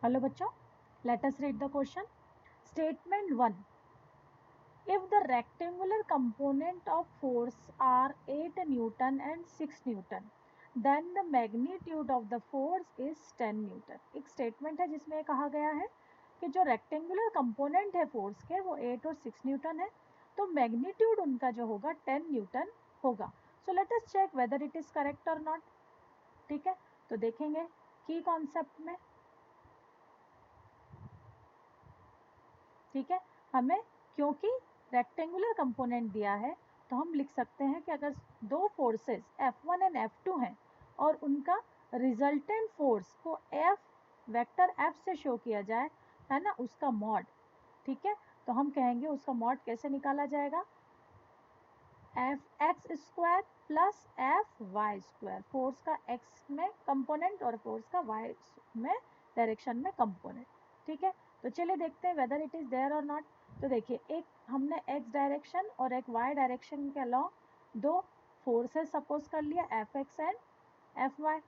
Hello बच्चों, let us read the question. Statement 1. If the rectangular component of force are 8 Newton and 6 Newton, then the magnitude of the force is 10 Newton. एक statement है जिसमें कहा गया है कि जो रेक्टेंगुलर कंपोनेंट है फोर्स के वो 8 और 6 न्यूटन है, तो मैग्नीट्यूड उनका जो होगा 10 न्यूटन होगा. So let us check whether it is correct or not. ठीक है, तो देखेंगे की कॉन्सेप्ट में. ठीक है, हमें क्योंकि रेक्टेंगुलर कंपोनेंट दिया है तो हम लिख सकते हैं कि अगर दो फोर्सेस F1 एंड F2 हैं और उनका रिजल्टेंट फोर्स को वेक्टर F से शो किया जाए, है ना, उसका मॉड. ठीक है, तो हम कहेंगे उसका मॉड कैसे निकाला जाएगा, Fx square plus Fy square, force का x में कंपोनेंट और फोर्स का y में डायरेक्शन में कंपोनेंट. ठीक है, तो चलिए देखते हैं वेदर इट इज देयर और नॉट. तो देखिए, एक हमने x डायरेक्शन और एक y डायरेक्शन के अलावा दो फोर्सेस सपोज कर लिया Fx एंड Fy.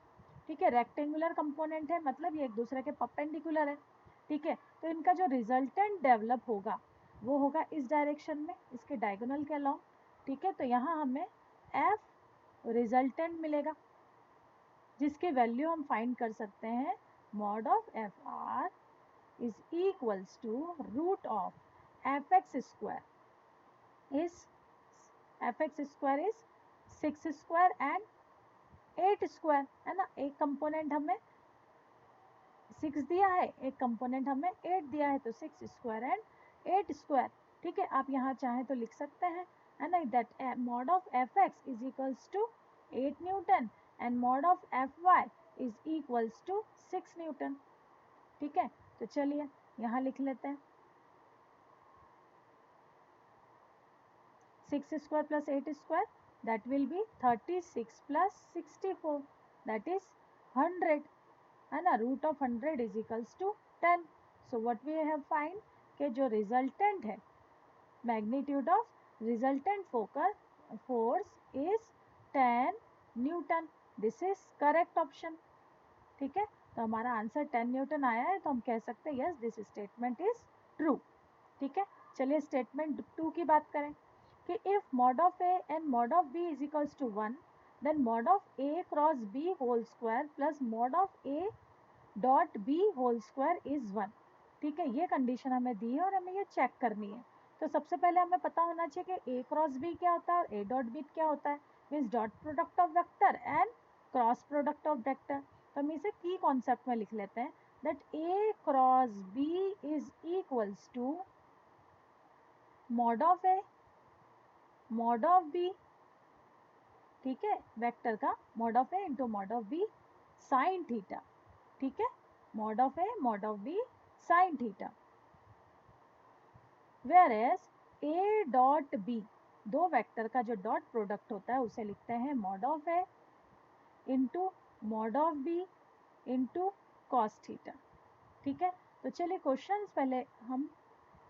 ठीक है, रेक्टेंगुलर कंपोनेंट है, मतलब ये एक दूसरे के परपेंडिकुलर है. ठीक है, तो इनका जो रिजल्टेंट डेवलप होगा वो होगा इस डायरेक्शन में, इसके डायगोनल के अलावा. ठीक है, तो यहाँ हमें F रिजल्टेंट मिलेगा जिसकी वैल्यू हम फाइंड कर सकते हैं. Mod of Fr is equals to root of Fx square is 6 square and 8 square, है ना. एक कंपोनेंट हमें 6 दिया है, एक कंपोनेंट हमें 8 दिया है, तो 6 स्क्वायर एंड 8 स्क्वायर. ठीक है, आप यहाँ चाहें तो लिख सकते हैं, है ना, that mod of Fx is equals to 8 newton and mod of Fy is equals to 6 newton. ठीक है, तो चलिए यहाँ लिख लेते हैं 6 square plus 8 square, that will be 36 plus 64, that is 100, है ना. Root of 100 is equals to 10. So what we have find कि जो रिजल्टेंट है, magnitude of resultant force is 10 newton. This is correct option. ठीक है, तो हमारा आंसर 10 न्यूटन आया है, तो हम कह सकते हैं yes this statement is true. ठीक है, चलिए स्टेटमेंट 2 की बात करें कि if mod of A and mod of B is equals to 1, then mod of A cross B whole square plus mod of A dot B whole square is 1. ठीक है, ये कंडीशन हमें दी है और हमें ये चेक करनी है. तो सबसे पहले हमें पता होना चाहिए कि ए क्रॉस बी क्या होता है और ए डॉट बी क्या होता है. Means dot product of vector and cross product of vector. तो हम इसे की कॉन्सेप्ट में लिख लेते हैं that A cross B is equals to mod of A mod of B. ठीक है, वेक्टर का mod of A into mod of B sine theta. ठीक है, mod of A mod of B sine theta. Whereas A dot B, दो vector का जो dot product होता है उसे लिखते हैं mod of A into mod of B into cos theta. ठीक है, तो चलिए क्वेश्चन पहले हम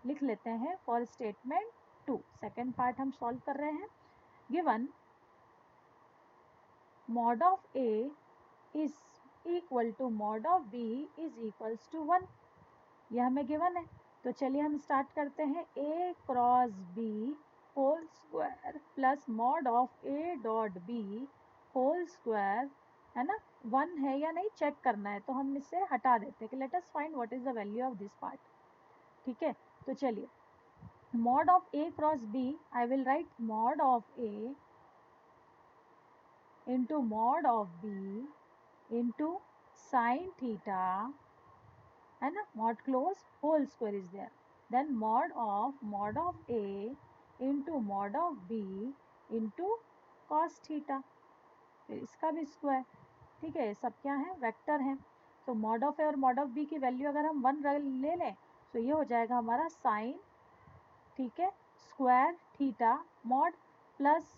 लिख लेते हैं फॉर स्टेटमेंट 2. सेकेंड पार्ट हम सॉल्व कर रहे हैं. Given mod of A is equal to mod of B is equals to 1, यह हमें गिवन है. तो चलिए हम स्टार्ट करते हैं. A cross B whole square plus mod of A dot B whole square, है ना. 1 है या नहीं चेक करना है, तो हम इसे हटा देते हैं कि let us find what is the value of this part. ठीक है, तो चलिए mod of A cross B, I will write mod of A into mod of B into sine theta, है ना, mod close whole square is there. Then mod of A into mod of B into cos theta, फिर इसका भी square. ठीक है, सब क्या है, वेक्टर हैं. तो मॉड ऑफ ए और मॉड ऑफ बी की वैल्यू अगर हम 1 ले लें तो ये हो जाएगा हमारा साइन, ठीक है, square theta mod plus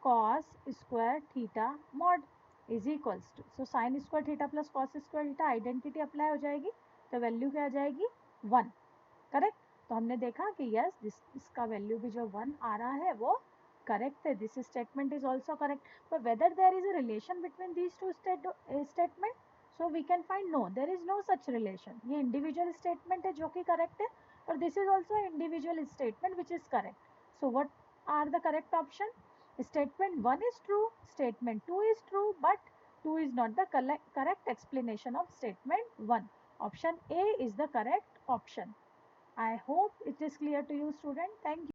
cos square theta mod is equals to, so sine square theta plus cos square theta identity apply हो जाएगी, तो वैल्यू क्या आ जाएगी 1. करेक्ट, तो हमने देखा कि यस इसका वैल्यू भी जो 1 आ रहा है वो करेक्ट है. This statement is also correct. But whether there is a relation between these two statement, So we can find no, there is no such relation. ये individual statement है जो कि correct है, और this is also individual statement which is correct. So what are the correct option? Statement 1 is true, statement 2 is true, but 2 is not the correct explanation of statement 1. Option A is the correct option. I hope it is clear to you, student. Thank you.